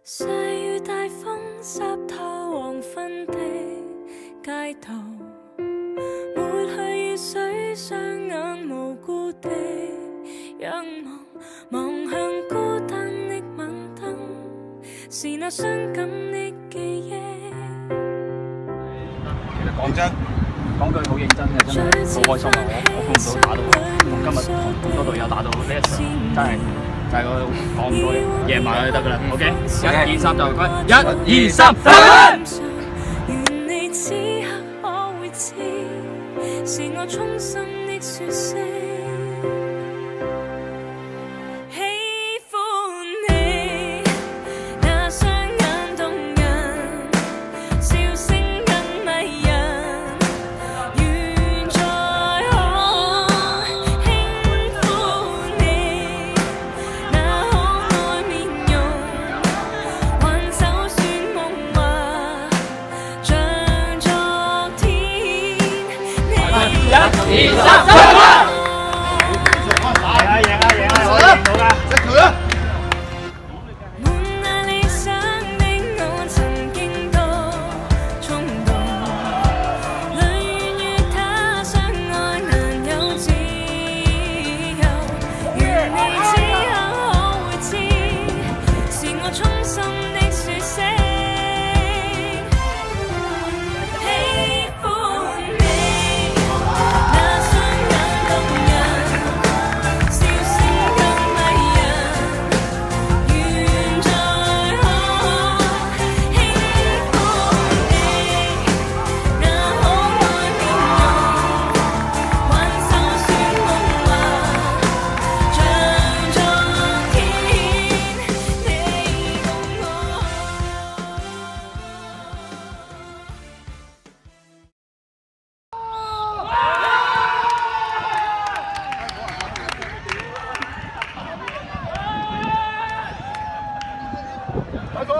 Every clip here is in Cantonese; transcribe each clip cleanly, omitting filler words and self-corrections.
細雨大風濕透黃昏的街道，抹去雨水，雙眼無辜地仰望，望向孤單的晚燈，是那傷感的記憶。其實講真，講句好認真嘅，真係好開心啊！我碰到打到，同今日同咁多隊友打到呢一場，真係就係個講唔到夜晚就得㗎啦。OK， 1、2、3就1、2、3，打！願你此刻可會知，是我衷心的說聲。1、2、3，走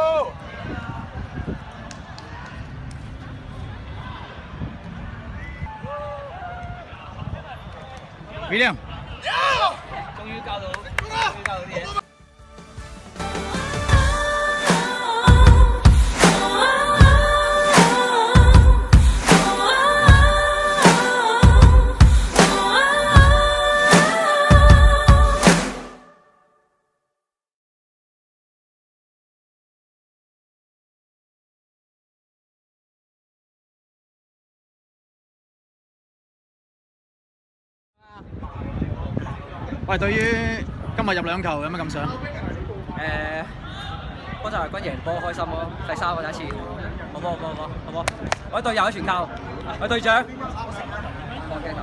！William， 終於交到啲嘢。喂，對於今日入2球有咩感想？嗰就係軍贏波開心咯，第3個第一次，好波！我隊友全靠，我隊長，放鏡頭，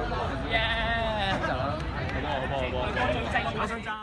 耶！好波！